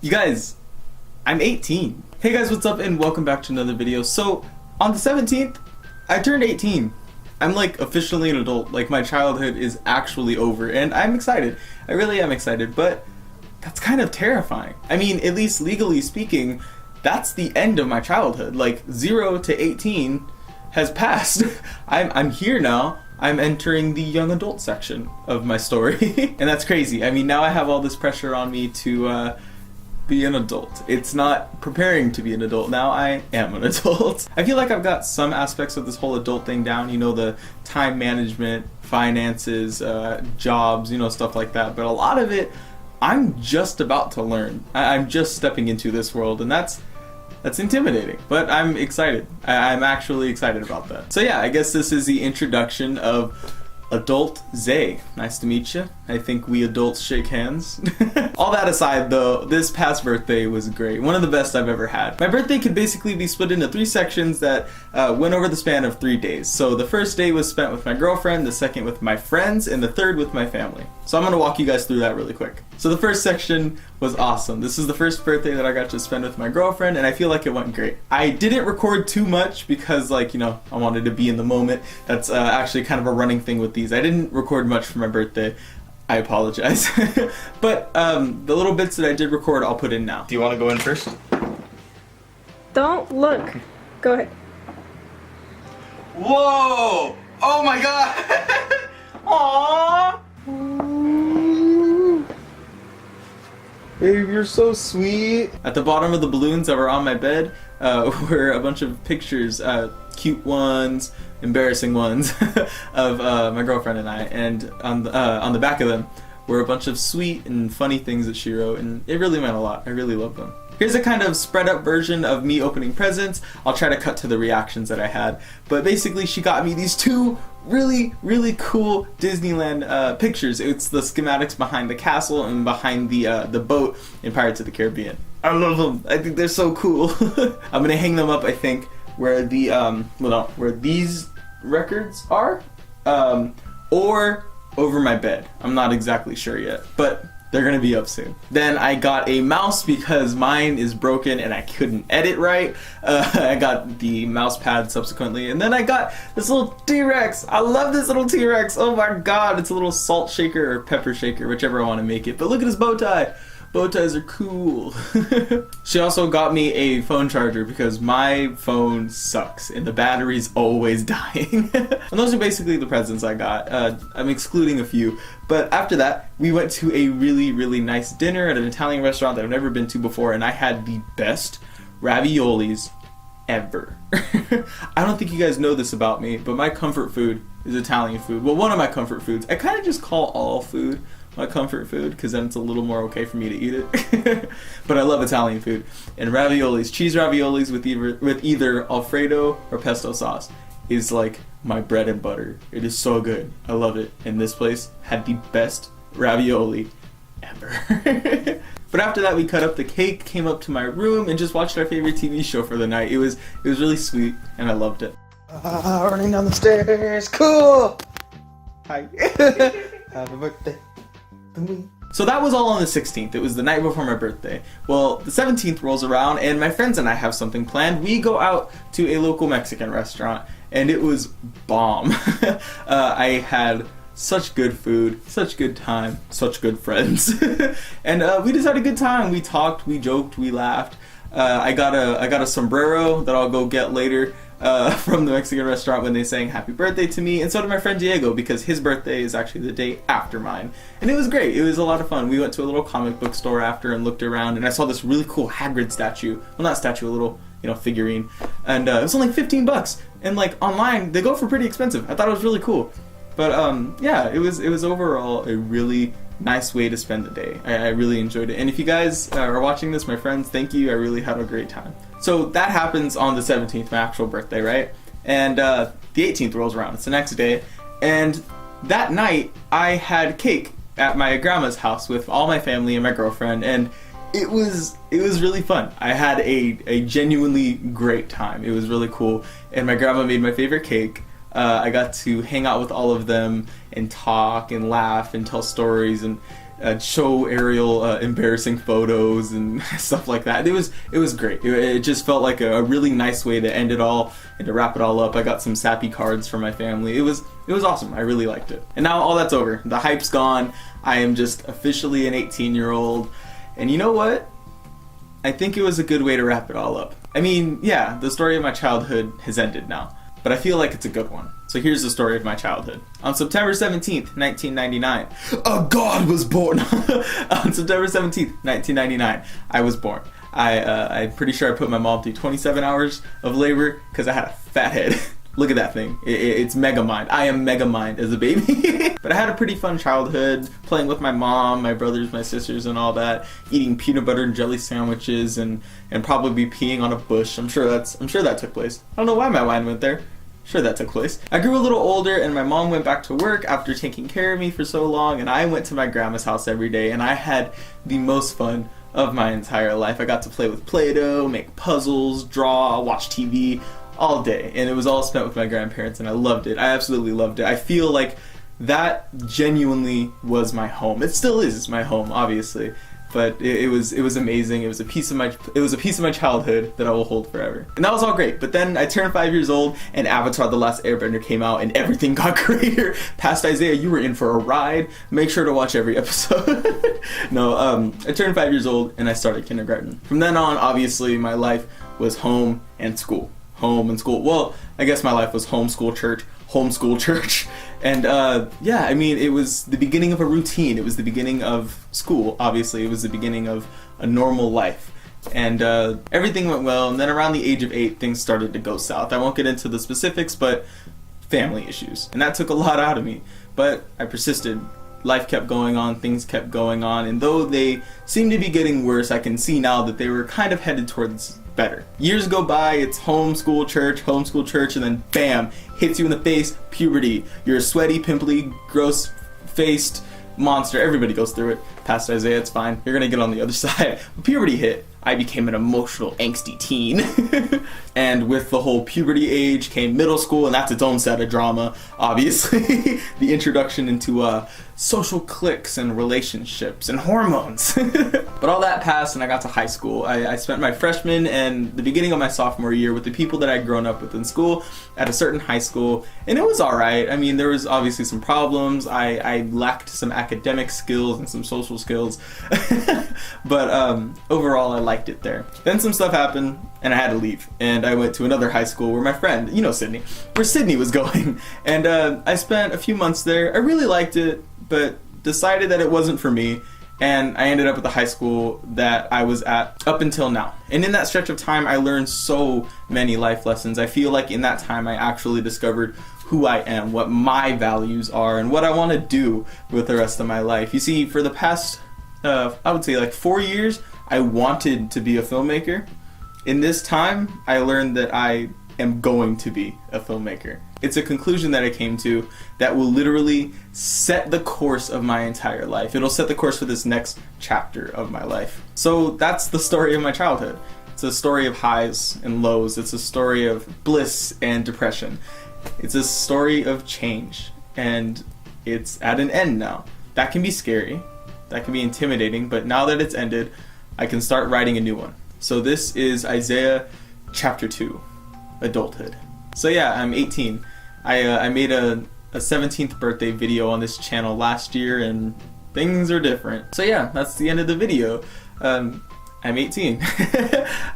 You guys, I'm 18. Hey guys, what's up and welcome back to another video. So, on the 17th, I turned 18. I'm like officially an adult, like my childhood is actually over and I'm excited. I really am excited, but that's kind of terrifying. I mean, at least legally speaking, that's the end of my childhood. Like 0 to 18 has passed. I'm here now. I'm entering the young adult section of my story. And that's crazy. I mean, now I have all this pressure on me to be an adult. It's not preparing to be an adult. Now I am an adult. I feel like I've got some aspects of this whole adult thing down, you know, the time management, finances, jobs, you know, stuff like that. But a lot of it, I'm just about to learn. I'm just stepping into this world, and that's intimidating, but I'm excited. I'm actually excited about that. So yeah, I guess this is the introduction of Adult Zay. Nice to meet you. I think we adults shake hands. All that aside though, this past birthday was great. One of the best I've ever had. My birthday could basically be split into 3 sections that went over the span of 3 days. So the first day was spent with my girlfriend, the second with my friends, and the third with my family. So I'm gonna walk you guys through that really quick. So the first section was awesome. This is the first birthday that I got to spend with my girlfriend, and I feel like it went great. I didn't record too much because, like, you know, I wanted to be in the moment. That's actually kind of a running thing with these. I didn't record much for my birthday. I apologize. But the little bits that I did record, I'll put in now. Do you want to go in first? Don't look. Go ahead. Whoa! Oh my god! Aww! Babe, you're so sweet. At the bottom of the balloons that were on my bed were a bunch of pictures, cute ones, embarrassing ones, of my girlfriend and I, and on the back of them were a bunch of sweet and funny things that she wrote, and it really meant a lot. I really love them. Here's a kind of spread up version of me opening presents. I'll try to cut to the reactions that I had, but basically she got me these 2 really cool Disneyland pictures. It's the schematics behind the castle and behind the boat in Pirates of the Caribbean. I love them. I think they're so cool. I'm gonna hang them up, I think, where the where these records are, or over my bed. I'm not exactly sure yet, but they're gonna be up soon. Then I got a mouse because mine is broken and I couldn't edit right. I got the mouse pad subsequently, and then I got this little T-Rex. I love this little T-Rex. Oh my god, it's a little salt shaker or pepper shaker, whichever I want to make it. But look at his bow tie. Bow ties are cool. She also got me a phone charger because my phone sucks and the battery's always dying. And those are basically the presents I got. I'm excluding a few. But after that, we went to a really nice dinner at an Italian restaurant that I've never been to before, and I had the best raviolis ever. I don't think you guys know this about me, but my comfort food is Italian food. Well, one of my comfort foods. I kind of just call all food my comfort food because then it's a little more okay for me to eat it. But I love Italian food. And raviolis, cheese raviolis with either Alfredo or pesto sauce is like my bread and butter. It is so good. I love it. And this place had the best ravioli ever. But after that, we cut up the cake, came up to my room, and just watched our favorite TV show for the night. It was really sweet, and I loved it. Running down the stairs, cool! Hi. Happy birthday to me. So that was all on the 16th. It was the night before my birthday. Well, the 17th rolls around, and my friends and I have something planned. We go out to a local Mexican restaurant, and it was bomb. I had such good food, such good time, such good friends. And we just had a good time. We talked, we joked, we laughed. I got a sombrero that I'll go get later from the Mexican restaurant when they sang happy birthday to me, and so did my friend Diego because his birthday is actually the day after mine. And it was great. It was a lot of fun. We went to a little comic book store after and looked around, and I saw this really cool Hagrid statue. Well, not statue, a little, you know, figurine. And it was only 15 bucks. And like online, they go for pretty expensive. I thought it was really cool. But yeah, it was overall a really nice way to spend the day. I really enjoyed it. And if you guys are watching this, my friends, thank you. I really had a great time. So that happens on the 17th, my actual birthday, right? And the 18th rolls around. It's the next day. And that night, I had cake at my grandma's house with all my family and my girlfriend. And it was really fun. I had a genuinely great time. It was really cool. And my grandma made my favorite cake. I got to hang out with all of them and talk and laugh and tell stories, and show Ariel embarrassing photos and stuff like that. It was great. It just felt like a really nice way to end it all and to wrap it all up. I got some sappy cards for my family. It was awesome. I really liked it. And now all that's over. The hype's gone. I am just officially an 18-year-old. And you know what? I think it was a good way to wrap it all up. I mean, yeah, the story of my childhood has ended now, but I feel like it's a good one. So here's the story of my childhood. On September 17th, 1999, a god was born. On September 17th, 1999, I was born. I'm pretty sure I put my mom through 27 hours of labor because I had a fat head. Look at that thing. It's Megamind. I am Megamind as a baby. But I had a pretty fun childhood, playing with my mom, my brothers, my sisters, and all that, eating peanut butter and jelly sandwiches, and probably peeing on a bush. I'm sure that took place. I don't know why my mind went there. Sure, that took place. I grew a little older, and my mom went back to work after taking care of me for so long, and I went to my grandma's house every day, and I had the most fun of my entire life. I got to play with Play-Doh, make puzzles, draw, watch TV all day, and it was all spent with my grandparents, and I loved it. I absolutely loved it. I feel like that genuinely was my home. It still is my home, obviously, but it was amazing. It was a piece of my childhood that I will hold forever. And that was all great. But then I turned 5 years old, and Avatar: The Last Airbender came out, and everything got greater. Past Isaiah, you were in for a ride. Make sure to watch every episode. No, I turned 5 years old, and I started kindergarten. From then on, obviously, my life was home and school. Home and school. Well, I guess my life was homeschool church. And yeah, I mean, it was the beginning of a routine. It was the beginning of school, obviously. It was the beginning of a normal life. And everything went well, and then around the age of 8, things started to go south. I won't get into the specifics, but family issues. And that took a lot out of me. But I persisted. Life kept going on, things kept going on, and though they seemed to be getting worse, I can see now that they were kind of headed towards better. Years go by, it's homeschool church, and then bam, hits you in the face, puberty. You're a sweaty, pimply, gross-faced monster. Everybody goes through it. Past Isaiah, it's fine. You're gonna get on the other side. Puberty hit. I became an emotional, angsty teen. And with the whole puberty age came middle school, and that's its own set of drama, obviously. The introduction into social cliques and relationships and hormones. But all that passed, and I got to high school. I spent my freshman and the beginning of my sophomore year with the people that I'd grown up with in school at a certain high school, and it was alright. I mean, there was obviously some problems. I lacked some academic skills and some social skills. But overall, I liked it there. Then some stuff happened, and I had to leave, and I went to another high school where my friend, you know Sydney, where Sydney was going, and I spent a few months there. I really liked it, but decided that it wasn't for me, and I ended up at the high school that I was at up until now. And in that stretch of time, I learned so many life lessons. I feel like in that time, I actually discovered who I am, what my values are, and what I want to do with the rest of my life. You see, for the past, I would say like 4 years, I wanted to be a filmmaker. In this time, I learned that I am going to be a filmmaker. It's a conclusion that I came to that will literally set the course of my entire life. It'll set the course for this next chapter of my life. So that's the story of my childhood. It's a story of highs and lows. It's a story of bliss and depression. It's a story of change, and it's at an end now. That can be scary. That can be intimidating, but now that it's ended, I can start writing a new one. So this is Isaiah chapter 2, adulthood. So yeah, I'm 18. I made a 17th birthday video on this channel last year, and things are different. So yeah, that's the end of the video. I'm 18.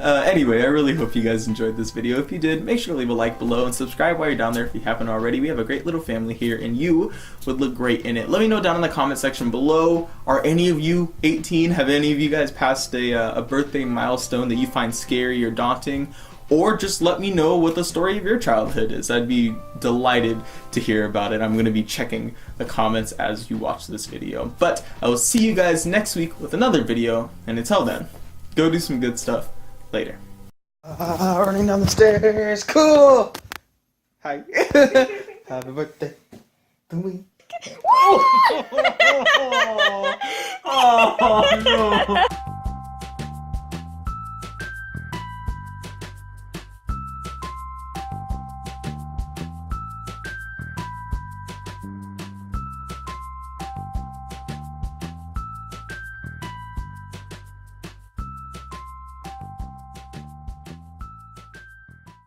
Anyway, I really hope you guys enjoyed this video. If you did, make sure to leave a like below and subscribe while you're down there if you haven't already. We have a great little family here, and you would look great in it. Let me know down in the comment section below, are any of you 18? Have any of you guys passed a birthday milestone that you find scary or daunting? Or just let me know what the story of your childhood is. I'd be delighted to hear about it. I'm going to be checking the comments as you watch this video. But I will see you guys next week with another video, and until then, go do some good stuff later. Running down the stairs, cool! Hi. Happy birthday to me. Oh no!